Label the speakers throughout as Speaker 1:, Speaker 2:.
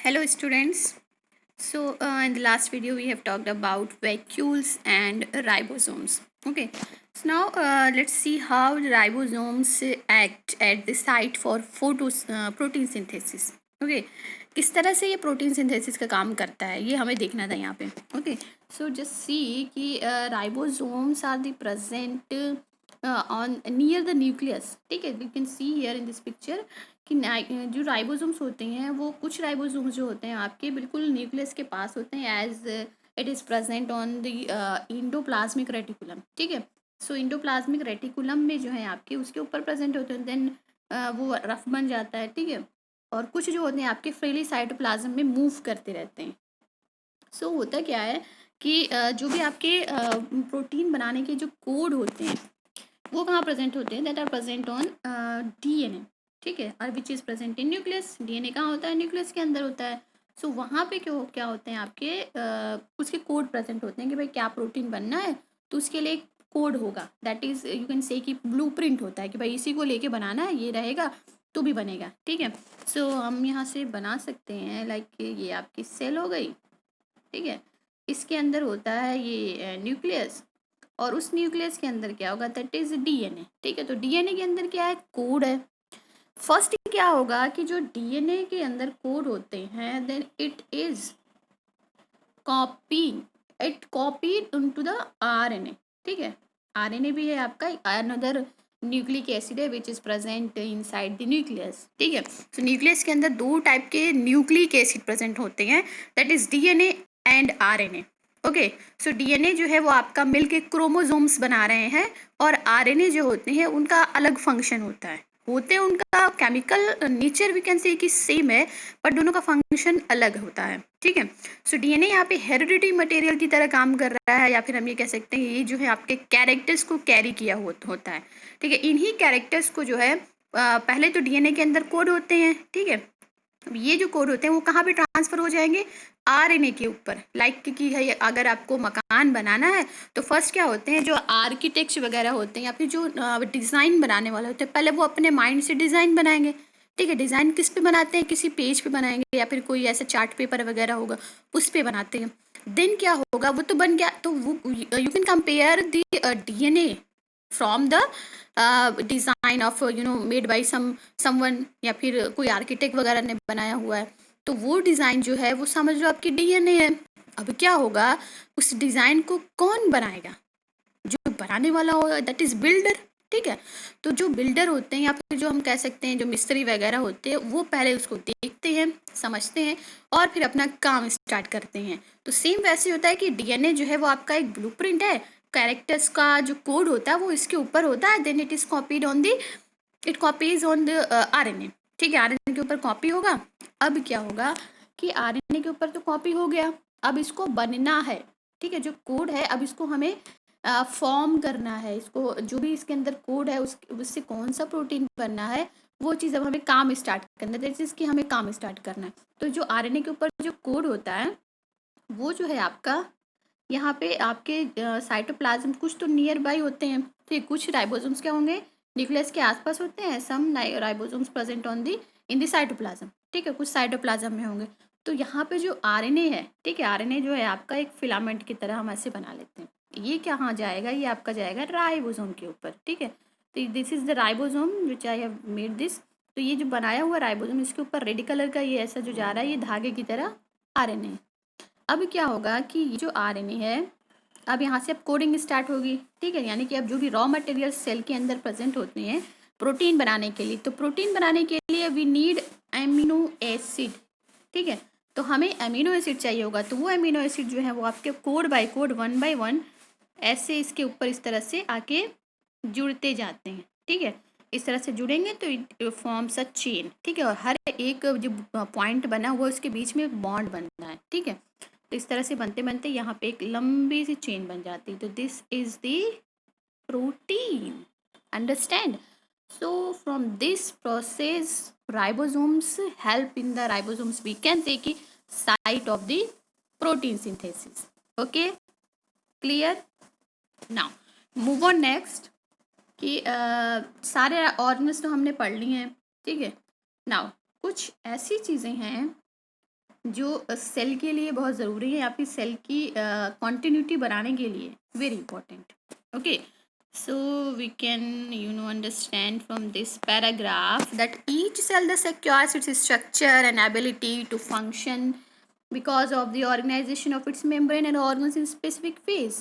Speaker 1: Hello students. In the last video we have talked about vacuoles and ribosomes. Okay. So now let's see how the ribosomes act at the site for protein synthesis. Okay. किस तरह से ये protein synthesis का काम करता है ये हमें देखना था यहाँ पे. ओके. सो जस्ट सी कि ribosomes are the present on near the nucleus. ठीक है. We can see here in this picture कि जो राइबोसोम्स होते हैं वो कुछ राइबोसोम्स जो होते हैं आपके बिल्कुल न्यूक्लियस के पास होते हैं as it is present on the endoplasmic reticulum. ठीक है. सो इंडोप्लाज्मिक रेटिकुलम में जो है आपके उसके ऊपर प्रेजेंट होते हैं. देन वो रफ बन जाता है. ठीक है. और कुछ जो होते हैं आपके फ्रीली साइटोप्लाज्म में मूव करते रहते हैं. सो होता क्या है कि जो भी आपके प्रोटीन बनाने के जो कोड होते हैं वो कहाँ प्रेजेंट होते हैं. That are present on DNA. ठीक है. और which is present in nucleus. DNA कहाँ होता है. न्यूक्लियस के अंदर होता है. सो वहाँ पे क्या होते हैं आपके उसके कोड प्रेजेंट होते हैं कि भाई क्या प्रोटीन बनना है तो उसके लिए एक कोड होगा. That is you can say कि ब्लूप्रिंट होता है कि भाई इसी को लेके बनाना है, ये रहेगा तो भी बनेगा. ठीक है. सो हम यहाँ से बना सकते हैं लाइक ये आपकी सेल हो गई. ठीक है. इसके अंदर होता है ये न्यूक्लियस और उस न्यूक्लियस के अंदर क्या होगा. That is DNA. ठीक है. तो डीएनए के अंदर क्या है. कोड है. फर्स्ट क्या होगा कि जो डीएनए के अंदर कोड होते हैं then it is copied into the RNA. ठीक है. आरएनए भी है आपका अनदर न्यूक्लिक एसिड है which is present inside the nucleus. ठीक है. तो न्यूक्लियस के अंदर दो टाइप के न्यूक्लिक एसिड प्रेजेंट होते हैं. That is DNA and RNA. Okay. So DNA जो है वो आपका मिल के क्रोमोसोम्स बना रहे हैं और आरएनए जो होते हैं उनका अलग फंक्शन होता है. होते हैं उनका chemical nature we can say कि सेम है पर दोनों का फंक्शन अलग होता है. ठीक है. सो डीएनए यहाँ पे हेरिडिटी मटेरियल की तरह काम कर रहा है या फिर हम ये कह सकते हैं ये जो है आपके कैरेक्टर्स को कैरी किया होता है. ठीक है. इन्हीं कैरेक्टर्स को जो है पहले तो डीएनए के अंदर कोड होते हैं. ठीक है. ये जो कोड होते हैं वो कहाँ पे ट्रांसफर हो जाएंगे. आरएनए के ऊपर. लाइक कि अगर आपको मकान बनाना है तो फर्स्ट क्या होते हैं जो आर्किटेक्ट वगैरह होते हैं या फिर जो डिज़ाइन बनाने वाले होते हैं पहले वो अपने माइंड से डिज़ाइन बनाएंगे. ठीक है. डिज़ाइन किस पे बनाते हैं. किसी पेज पे बनाएंगे या फिर कोई ऐसा चार्ट पेपर वगैरह होगा उस पे बनाते हैं. देन क्या होगा वो तो बन गया. तो वो you can compare the DNA from the design of made by someone या फिर कोई आर्किटेक्ट वगैरह ने बनाया हुआ है. तो वो डिज़ाइन जो है वो समझ लो आपकी डीएनए है. अब क्या होगा उस डिज़ाइन को कौन बनाएगा. जो बनाने वाला होगा दैट इज़ बिल्डर. ठीक है. तो जो बिल्डर होते हैं या फिर जो हम कह सकते हैं जो मिस्त्री वगैरह होते हैं वो पहले उसको देखते हैं समझते हैं और फिर अपना काम स्टार्ट करते हैं. तो सेम वैसे होता है कि डीएनए जो है वो आपका एक ब्लूप्रिंट है. कैरेक्टर्स का जो कोड होता है वो इसके ऊपर होता है. Then it copies on the RNA. ठीक है. आरएनए के ऊपर कॉपी होगा. अब क्या होगा कि आरएनए के ऊपर तो कॉपी हो गया. अब इसको बनना है. ठीक है. जो कोड है अब इसको हमें फॉर्म करना है. इसको जो भी इसके अंदर कोड है उससे कौन सा प्रोटीन बनना है वो चीज़ अब हमें काम स्टार्ट करना है. जिसकी हमें काम स्टार्ट करना है. तो जो आरएनए के ऊपर जो कोड होता है वो जो है आपका यहाँ पे आपके साइटोप्लाज्म कुछ तो नियर बाई होते हैं. तो कुछ राइबोसोम्स क्या होंगे न्यूक्लियस के आसपास होते हैं. Some ribosomes present on the in the cytoplasm. ठीक है. कुछ साइटोप्लाज्म में होंगे. तो यहाँ पे जो आरएनए है. ठीक है. आरएनए जो है आपका एक फिलामेंट की तरह हम ऐसे बना लेते हैं. ये कहाँ जाएगा. ये आपका जाएगा राइबोसोम के ऊपर. ठीक है. तो this is the ribosome which I have made this. तो ये जो बनाया हुआ राइबोसोम इसके ऊपर रेड कलर का ये ऐसा जो जा रहा है ये धागे की तरह आरएनए. अब क्या होगा कि ये जो आरएनए है अब यहाँ से अब कोडिंग स्टार्ट होगी. ठीक है. यानी कि अब जो भी रॉ मटेरियल सेल के अंदर प्रेजेंट होते हैं प्रोटीन बनाने के लिए. तो प्रोटीन बनाने के लिए वी नीड एमिनो एसिड. ठीक है. तो हमें एमिनो एसिड चाहिए होगा. तो वो एमिनो एसिड जो है वो आपके कोड बाय कोड 1 बाय 1 ऐसे इसके ऊपर इस तरह से आके जुड़ते जाते हैं. ठीक है. इस तरह से जुड़ेंगे तो इट फॉर्म्स अ चेन. ठीक है. और हर एक जो पॉइंट बना हुआ उसके बीच में बॉन्ड बनना है. ठीक है. तो इस तरह से बनते बनते यहाँ पे एक लंबी सी चेन बन जाती है. तो this is the protein. Understand. So from this process ribosomes help in the ribosomes we can say कि site of the protein synthesis. okay clear. now move on next कि सारे ऑर्गन्स तो हमने पढ़ लिए हैं. ठीक है. नाउ कुछ ऐसी चीज़ें हैं जो सेल के लिए बहुत ज़रूरी है, आपकी सेल की कॉन्टिन्यूटी बनाने के लिए very important. Okay, so we can understand from this paragraph that each cell that secures its structure and ability to function because of the organization of its membrane and organs in specific phase.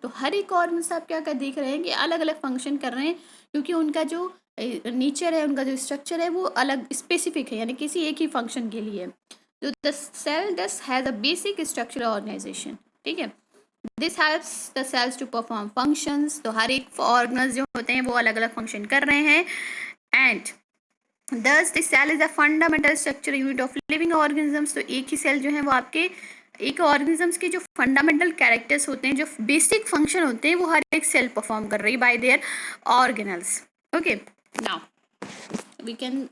Speaker 1: तो हर एक organs आप क्या कर देख रहे हैं कि अलग अलग फंक्शन कर रहे हैं, क्योंकि उनका जो नेचर है, उनका जो स्ट्रक्चर है वो अलग स्पेसिफिक है, यानी किसी एक ही फंक्शन के लिए. तो the cell thus has a basic structure organization. ठीक है, this helps the cells to perform functions. तो हर एक ऑर्गन्स जो होते हैं वो अलग अलग फंक्शन कर रहे हैं. And thus the cell is a fundamental structure unit of living organisms. तो एक ही सेल जो है वो आपके एक ऑर्गेनिजम्स के जो फंडामेंटल कैरेक्टर्स होते हैं, जो बेसिक फंक्शन होते हैं, वो हर एक सेल परफॉर्म कर रही है bye there organelles. Okay, now we can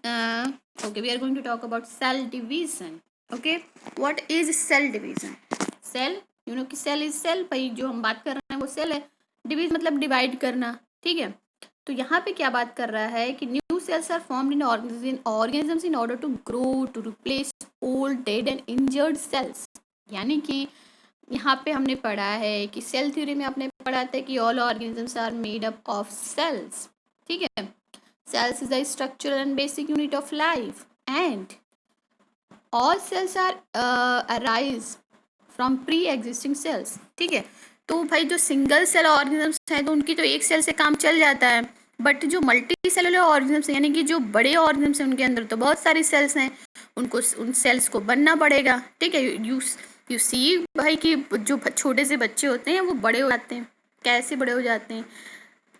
Speaker 1: okay, we are going to talk about cell division. Okay, what is cell division? Cell, कि cell is cell. भाई जो हम बात कर रहे हैं वो सेल है. डिवीज मतलब डिवाइड करना. ठीक है, तो यहाँ पे क्या बात कर रहा है कि new cells are formed in organisms in order to grow to replace old dead and injured cells. यानी कि यहाँ पे हमने पढ़ा है कि सेल थ्योरी में आपने पढ़ा था कि all organisms are made up of cells. ठीक है, cells is the structural and basic unit of life, and all cells are arise from pre-existing cells. ठीक है, तो भाई जो सिंगल सेल ऑर्गेनिजम्स हैं तो उनकी तो एक सेल से काम चल जाता है, बट जो मल्टी सेलुलर ऑर्गेनिजम्स हैं, यानी कि जो बड़े ऑर्गेनिजम्स हैं, उनके अंदर तो बहुत सारी सेल्स हैं, उनको उन सेल्स को बनना पड़ेगा. ठीक है, यू सी भाई कि जो छोटे से बच्चे होते हैं वो बड़े हो जाते हैं. कैसे बड़े हो जाते हैं?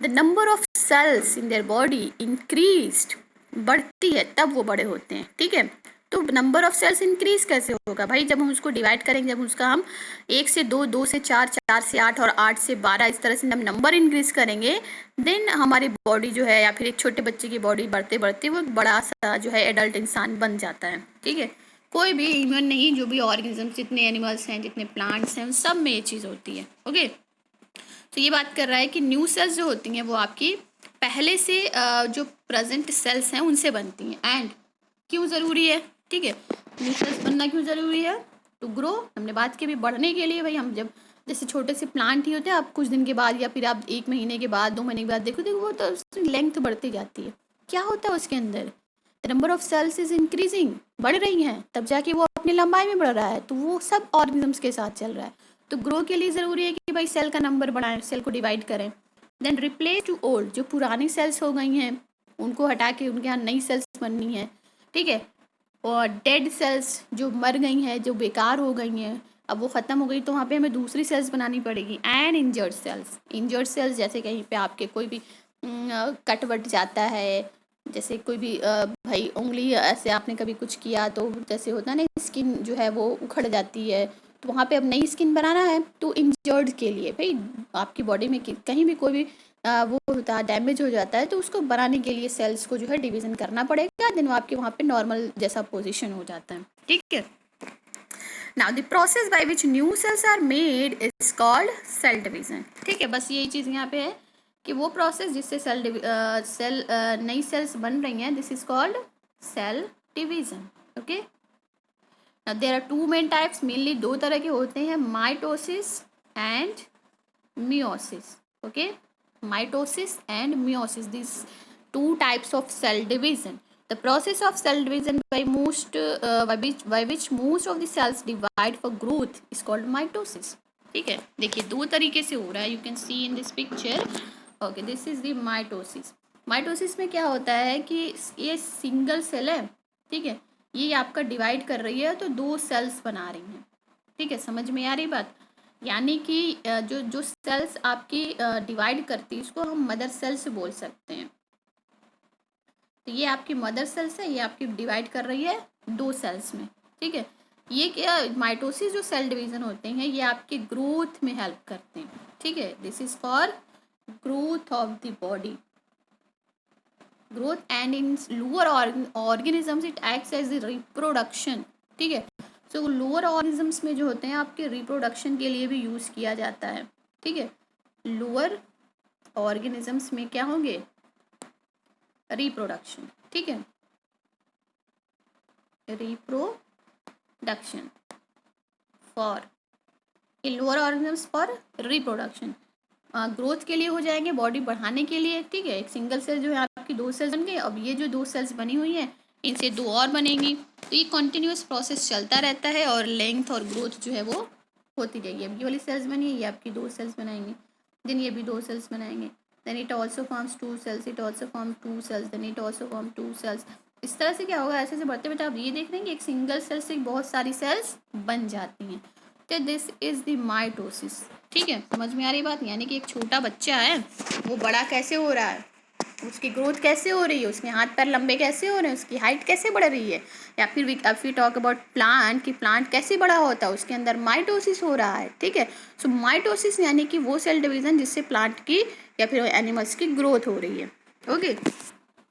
Speaker 1: The number of cells in their body increased, बढ़ती है तब वो बड़े होते हैं. ठीक है, तो नंबर ऑफ सेल्स इंक्रीज कैसे होगा भाई? जब हम उसको डिवाइड करेंगे, जब उसका हम 1 से 2, 2 से 4, 4 से 8 और 8 से 12 इस तरह से हम नंबर इंक्रीज करेंगे, देन हमारी बॉडी जो है, या फिर एक छोटे बच्चे की बॉडी बढ़ते बढ़ते वो एक बड़ा सा जो है एडल्ट इंसान बन जाता है. ठीक है, कोई भी इवन नहीं, जो भी ऑर्गेनिज्म, जितने एनिमल्स हैं, जितने प्लांट्स हैं, उन सब में ये चीज़ होती है. ओके, तो ये बात कर रहा है कि न्यू सेल्स जो होती हैं वो आपकी पहले से जो प्रेजेंट सेल्स हैं उनसे बनती हैं. एंड क्यों ज़रूरी है? ठीक है, न्यू सेल्स बनना क्यों ज़रूरी है? टू ग्रो, हमने बात की भी, बढ़ने के लिए. भाई हम जब जैसे छोटे से प्लांट ही होते हैं, आप कुछ दिन के बाद या फिर आप 1 महीने के बाद, 2 महीने के बाद देखो वो तो उसकी लेंथ बढ़ती जाती है. क्या होता है उसके अंदर? The number of cells is increasing, बढ़ रही हैं, तब जाके वो अपनी लंबाई में बढ़ रहा है. तो वो सब ऑर्गेनिजम्स के साथ चल रहा है. तो ग्रो के लिए ज़रूरी है कि भाई सेल का नंबर बढ़ाएं, सेल को डिवाइड करें. देन रिप्लेस टू ओल्ड, जो पुरानी सेल्स हो गई हैं उनको हटा के उनके यहाँ नई सेल्स बननी है. ठीक है, और डेड सेल्स जो मर गई हैं, जो बेकार हो गई हैं, अब वो ख़त्म हो गई, तो वहाँ पे हमें दूसरी सेल्स बनानी पड़ेगी. एंड इंजर्ड सेल्स जैसे कहीं पे आपके कोई भी कट वट जाता है, जैसे कोई भी भाई उंगली ऐसे आपने कभी कुछ किया तो जैसे होता है ना, स्किन जो है वो उखड़ जाती है, तो वहाँ पे अब नई स्किन बनाना है. तो इंजर्ड के लिए भाई आपकी बॉडी में कहीं भी कोई भी वो होता है, डैमेज हो जाता है, तो उसको बनाने के लिए सेल्स को जो है डिवीज़न करना पड़ेगा. देन आपके वहाँ पे नॉर्मल जैसा पोजीशन हो जाता है. ठीक है, now the process by which new cells are made is called cell division. ठीक है, बस यही चीज़ यहाँ पे है कि वो प्रोसेस जिससे सेल नई सेल्स बन रही हैं, this is called cell division. Okay, now there are two main types, mainly दो तरह के होते हैं, mitosis and meiosis. Okay, mitosis and meiosis, these two types of cell division. The process of cell division by which most of the cells divide for growth is called mitosis. ठीक है, देखिए दो तरीके से हो रहा है. You can see in this picture. Okay, this is the mitosis. Mitosis में क्या होता है कि ये सिंगल सेल है. ठीक है, ये आपका डिवाइड कर रही है तो 2 सेल्स बना रही हैं. ठीक है, समझ में आ रही बात? यानी कि जो जो सेल्स आपकी डिवाइड करती है उसको हम मदर सेल्स बोल सकते हैं. तो ये आपकी मदर सेल्स है, ये आपकी डिवाइड कर रही है 2 सेल्स में. ठीक है, ये क्या माइटोसिस जो सेल डिवीजन होते हैं ये आपके ग्रोथ में हेल्प करते हैं. ठीक है, this is for growth of the body, growth. And in lower organisms it acts as the reproduction. ठीक है, सो लोअर ऑर्गेनिजम्स में जो होते हैं आपके रिप्रोडक्शन के लिए भी यूज़ किया जाता है. ठीक है, लोअर ऑर्गेनिजम्स में क्या होंगे? रिप्रोडक्शन. ठीक है, reproduction. Reproduction, for in lower organisms for reproduction, growth के लिए हो जाएंगे, बॉडी बढ़ाने के लिए, ठीक है। एक सिंगल सेल जो है आपकी 2 सेल्स बन गई, अब ये जो 2 सेल्स बनी हुई हैं इनसे 2 और बनेंगी, तो ये कंटिन्यूस प्रोसेस चलता रहता है और लेंथ और ग्रोथ जो है वो होती जाएगी। अब ये वाली सेल्स बनी है, ये आपकी 2 सेल्स बनाएंगे, देन ये भी 2 सेल्स बनाएंगे, then it also forms 2 cells, it also form 2 cells, then it also form 2 cells. इस तरह से क्या होगा, ऐसे ऐसे बढ़ते बढ़ते आप ये देख रहे हैं कि एक सिंगल सेल से बहुत सारी सेल्स बन जाती हैं। तो दिस इज द माइटोसिस, ठीक है। समझ में आ रही बात, यानी कि एक छोटा बच्चा है वो बड़ा कैसे हो रहा है, उसकी ग्रोथ कैसे हो रही है, उसके हाथ पैर लंबे कैसे हो रहे हैं, उसकी हाइट कैसे बढ़ रही है, या फिर वी टॉक अबाउट प्लांट कि प्लांट कैसे बड़ा होता है, उसके अंदर माइटोसिस हो रहा है, ठीक है। सो माइटोसिस यानी कि वो सेल डिवीजन जिससे प्लांट की या फिर एनिमल्स की ग्रोथ हो रही है। ओके,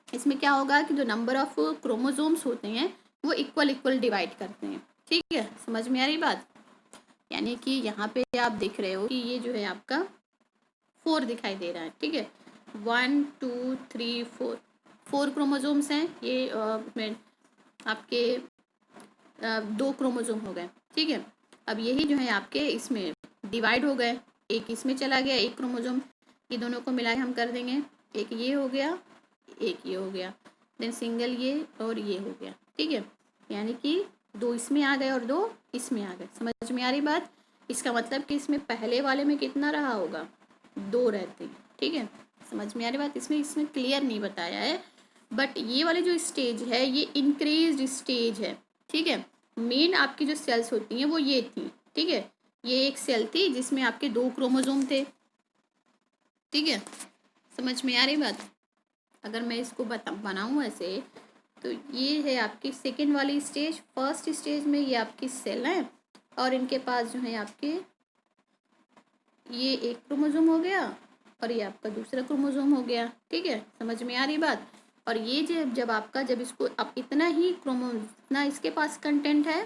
Speaker 1: इसमें क्या होगा कि जो नंबर ऑफ क्रोमोसोम्स होते हैं वो इक्वल डिवाइड करते हैं, ठीक है। समझ में आ रही बात, यानी कि यहाँ पे आप देख रहे हो कि ये जो है आपका 4 दिखाई दे रहा है, ठीक है। 1 2 3 4 क्रोमोसोम्स हैं, ये आपके 2 क्रोमोसोम हो गए, ठीक है। अब यही जो है आपके इसमें डिवाइड हो गए, एक इसमें चला गया, एक क्रोमोसोम, ये दोनों को मिला के हम कर देंगे, एक ये हो गया, एक ये हो गया, देन सिंगल ये और ये हो गया, ठीक है। यानी कि 2 इसमें आ गए और 2 इसमें आ गए। समझ में आ रही बात, इसका मतलब कि इसमें पहले वाले में कितना रहा होगा, 2 रहते हैं, ठीक है। समझ में आ रही बात, इसमें क्लियर नहीं बताया है, बट ये वाली जो स्टेज है ये इंक्रीज्ड स्टेज है, ठीक है। मेन आपकी जो सेल्स होती हैं वो ये थी, ठीक है। ये एक सेल थी जिसमें आपके 2 क्रोमोसोम थे, ठीक है। समझ में आ रही बात, अगर मैं इसको बनाऊँ ऐसे, तो ये है आपकी सेकेंड वाली स्टेज। फर्स्ट स्टेज में ये आपकी सेल है और इनके पास जो है आपके ये एक क्रोमोसोम हो गया और ये आपका दूसरा क्रोमोसोम हो गया, ठीक है। समझ में आ रही बात, और ये जब इसको अब इतना ही इतना इसके पास कंटेंट है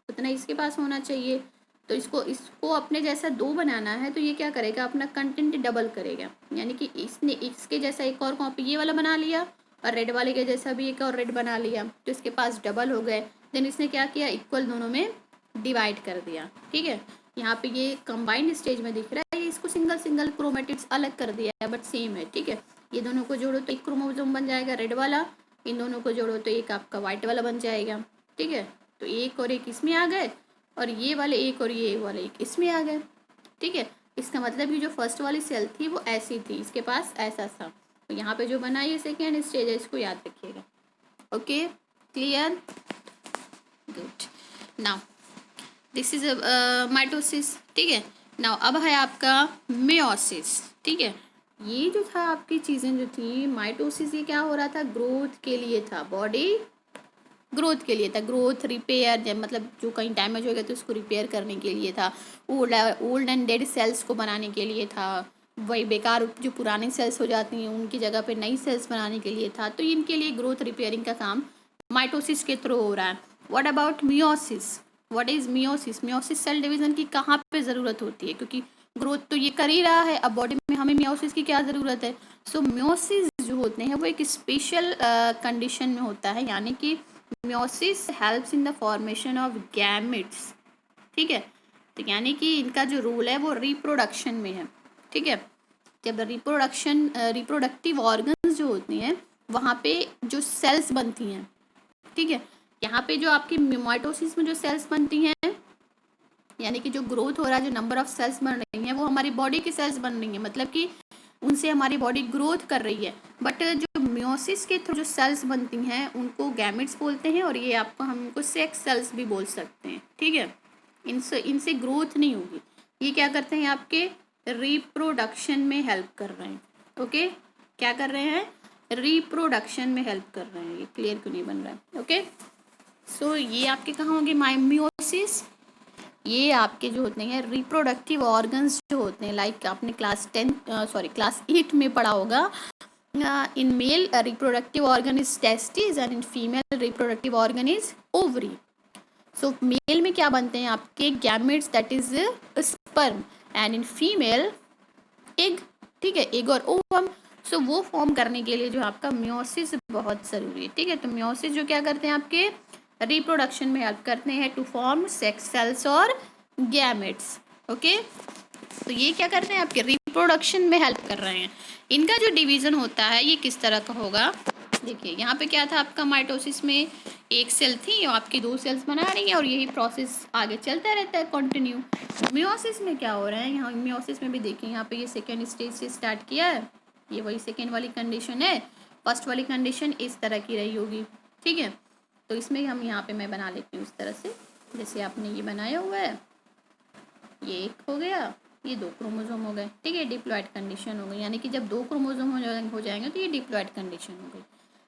Speaker 1: उतना इसके पास होना चाहिए, तो इसको अपने जैसा 2 बनाना है, तो ये क्या करेगा, अपना कंटेंट डबल करेगा, यानी कि इसने इसके जैसा एक और कॉपी ये वाला बना लिया और रेड वाले के जैसा भी एक और रेड बना लिया, तो इसके पास डबल हो गए। देन इसने क्या किया, इक्वल दोनों में डिवाइड कर दिया, ठीक है। यहाँ पे ये कंबाइंड स्टेज में दिख रहा है, ये इसको सिंगल क्रोमेटिड्स अलग कर दिया है बट सेम है, ठीक है। ये दोनों को जोड़ो तो एक क्रोमोसोम बन जाएगा रेड वाला, इन दोनों को जोड़ो तो एक आपका वाइट वाला बन जाएगा, ठीक है। तो एक और एक इसमें आ गए और ये वाले एक और ये वाले एक इसमें आ गए, ठीक है। इसका मतलब कि जो फर्स्ट वाली सेल थी वो ऐसी थी, इसके पास ऐसा था, तो यहाँ पे जो बना ये सेकेंड स्टेज है, इसको याद रखिएगा। Okay, clear, good. Now this is mitosis, ठीक है। नाउ अब है आपका मेयोसिस, ठीक है। ये जो था आपकी चीज़ें जो थी माइटोसिस, ये क्या हो रहा था, ग्रोथ के लिए था, बॉडी ग्रोथ के लिए था, ग्रोथ रिपेयर, मतलब जो कहीं डैमेज हो गया तो उसको रिपेयर करने के लिए था, ओल्ड एंड डेड सेल्स को बनाने के लिए था, वही बेकार जो पुरानी सेल्स हो जाती हैं उनकी जगह पे नई सेल्स बनाने के लिए था, तो इनके लिए ग्रोथ रिपेयरिंग का काम माइटोसिस के थ्रू हो रहा है। What about meiosis, what is meiosis, meiosis cell division की कहाँ पे ज़रूरत होती है, क्योंकि ग्रोथ तो ये कर ही रहा है, अब बॉडी में हमें मियोसिस की क्या ज़रूरत है। सो मियोसिस जो होते हैं वो एक स्पेशल कंडीशन में होता है, यानी कि meiosis helps in the formation of gametes, ठीक है। तो यानी कि इनका जो रोल है वो रिप्रोडक्शन में है, ठीक है। जब रिप्रोडक्टिव ऑर्गन्स जो होती हैं वहाँ पे जो सेल्स बनती हैं, ठीक है। यहाँ पे जो आपकी माइटोसिस में जो सेल्स बनती हैं, यानी कि जो ग्रोथ हो रहा है, जो नंबर ऑफ सेल्स बन रही हैं वो हमारी बॉडी की सेल्स बन रही हैं, मतलब कि उनसे हमारी बॉडी ग्रोथ कर रही है। बट जो मियोसिस के थ्रू जो सेल्स बनती हैं उनको गैमेट्स बोलते हैं, और ये आपको हम इनको सेक्स सेल्स भी बोल सकते हैं, ठीक है। इनसे ग्रोथ नहीं होगी, ये क्या करते हैं, आपके रिप्रोडक्शन में हेल्प कर रहे हैं। ओके, क्या कर रहे हैं, रिप्रोडक्शन में हेल्प कर रहे हैं। ये क्लियर क्यों नहीं बन रहा है, ओके। सो ये आपके कहाँ होंगे, माइमियोसिस, ये आपके जो होते हैं रिप्रोडक्टिव ऑर्गन्स जो होते हैं, लाइक आपने क्लास 8 में पढ़ा होगा, in male reproductive organ is testis and in female reproductive organ is ovary. So male में क्या बनते हैं आपके gametes, that is sperm, and in female egg, ठीक है, एग और ओवम। सो वो फॉर्म करने के लिए जो आपका मियोसिस बहुत ज़रूरी है, ठीक है। तो मियोसिस जो क्या करते हैं आपके रिप्रोडक्शन में हेल्प करते हैं टू फॉर्म सेक्स सेल्स और गैमेट्स। ओके, तो ये क्या कर रहे हैं, आपके रिप्रोडक्शन में हेल्प कर रहे हैं। इनका जो डिवीज़न होता है ये किस तरह का होगा, देखिए यहाँ पे क्या था आपका माइटोसिस में एक सेल थी और आपकी दो सेल्स बना रही है और यही प्रोसेस आगे चलता रहता है कंटिन्यू। मियोसिस में क्या हो रहा है, यहाँ मियोसिस में भी देखिए यहाँ पे ये सेकेंड स्टेज से स्टार्ट किया है, ये वही सेकेंड वाली कंडीशन है, फर्स्ट वाली कंडीशन इस तरह की रही होगी, ठीक है। तो इसमें हम यहाँ पे मैं बना लेती हूँ इस तरह से, जैसे आपने ये बनाया हुआ है, ये एक हो गया, ये दो क्रोमोसोम हो गए, ठीक है, डिप्लॉयड कंडीशन हो गई, यानी कि जब दो क्रोमोसोम हो जाएंगे तो ये डिप्लॉयड कंडीशन हो गई।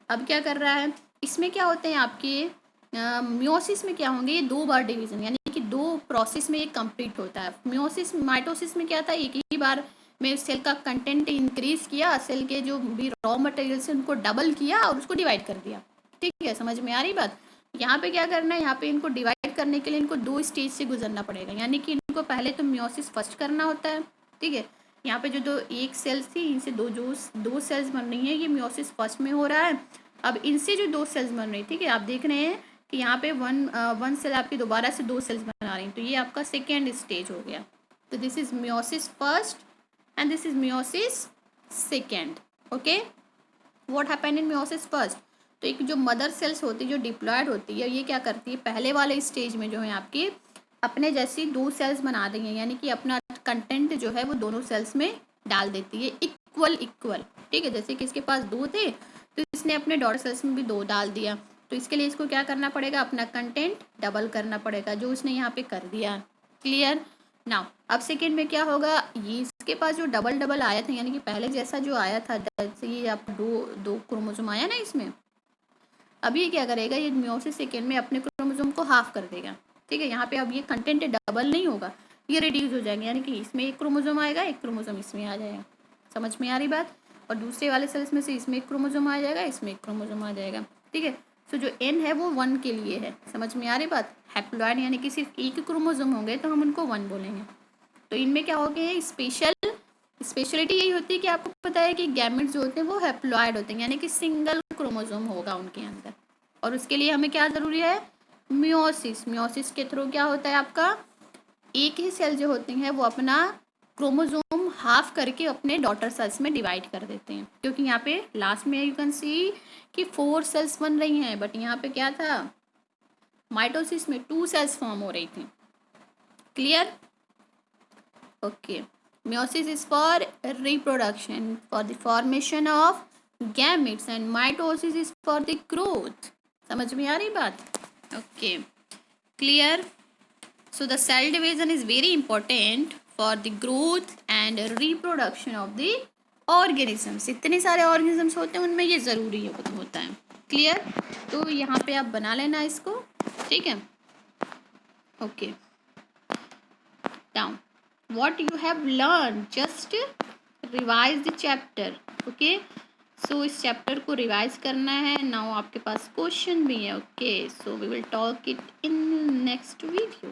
Speaker 1: अब क्या कर रहा है, इसमें क्या होते हैं आपके मियोसिस में क्या होंगे, ये दो बार डिवीजन, यानी कि दो प्रोसेस में ये कंप्लीट होता है। मियोसिस माइटोसिस में क्या था, एक ही बार में सेल का कंटेंट इंक्रीज किया, सेल के जो भी रॉ मटेरियल से उनको डबल किया और उसको डिवाइड कर दिया, ठीक है, समझ में आ रही बात। यहाँ पे क्या करना है, यहाँ पे इनको डिवाइड करने के लिए इनको दो स्टेज से गुजरना पड़ेगा, यानी कि इनको पहले तो मियोसिस फर्स्ट करना होता है, ठीक है। यहाँ पे जो दो एक सेल्स थी इनसे दो सेल्स बन रही हैं, ये मियोसिस फर्स्ट में हो रहा है। अब इनसे जो दो सेल्स बन रही, ठीक है, आप देख रहे हैं कि यहाँ पे वन सेल आपकी दोबारा से दो सेल्स बना रही हैं, तो ये आपका सेकेंड स्टेज हो गया। तो this is meiosis first and this is meiosis second. Okay, what happened in meiosis first, तो एक जो मदर सेल्स होती है जो डिप्लॉयड होती है, ये क्या करती है, पहले वाले स्टेज में जो है आपकी अपने जैसी दो सेल्स बना रही हैं, यानी कि अपना कंटेंट जो है वो दोनों सेल्स में डाल देती है, इक्वल इक्वल, ठीक है। जैसे कि इसके पास दो थे तो इसने अपने डॉटर सेल्स में भी दो डाल दिया, तो इसके लिए इसको क्या करना पड़ेगा, अपना कंटेंट डबल करना पड़ेगा, जो उसने यहाँ पे कर दिया। क्लियर नाउ, अब सेकेंड में क्या होगा, ये इसके पास जो डबल डबल आया था, यानी कि पहले जैसा जो आया था, जैसे ये आप दो क्रोमोसोम आया ना इसमें, अब ये क्या करेगा, ये मियोसिस सेकेंड में अपने क्रोमोसोम को हाफ कर देगा, ठीक है। यहाँ पे अब ये कंटेंट डबल नहीं होगा, ये रिड्यूस हो जाएंगे, यानी कि इसमें एक क्रोमोसोम आएगा, एक क्रोमोसोम इसमें आ जाएगा, समझ में आ रही बात। और दूसरे वाले सेल्स में से इसमें एक क्रोमोसोम आ जाएगा, इसमें एक क्रोमोसोम आ जाएगा, ठीक है। सो जो एन है वो 1 के लिए है, समझ में आ रही बात। हैप्लॉइड यानी कि सिर्फ एक क्रोमोसोम होंगे तो हम उनको 1 बोलेंगे। तो इनमें क्या हो गया, स्पेशलिटी यही होती है कि आपको पता है कि गैमेट्स जो होते हैं वो हैप्लॉइड होते हैं, यानी कि सिंगल क्रोमोसोम होगा उनके अंदर, और उसके लिए हमें क्या ज़रूरी है, मियोसिस। मियोसिस के थ्रू क्या होता है आपका, एक ही सेल जो होते हैं वो अपना क्रोमोसोम हाफ करके अपने डॉटर सेल्स में डिवाइड कर देते हैं, क्योंकि यहाँ पे लास्ट में यू कैन सी कि 4 सेल्स बन रही हैं, बट यहाँ पे क्या था, माइटोसिस में 2 सेल्स फॉर्म हो रही थी। Clear, okay. meiosis is for reproduction, for the formation of gametes, and mitosis is for the growth। समझ में आ रही बात, okay, clear. So the cell division is very important for the growth and reproduction of the organisms. इतने सारे organisms होते हैं, उनमें ये ज़रूरी होता है। क्लियर, तो यहाँ पे आप बना लेना इसको, ठीक है, okay. Down what you have learned, just revise the chapter, okay। so इस चैप्टर को रिवाइज करना है। नाउ आपके पास क्वेश्चन भी है, okay. So we will talk it in next video.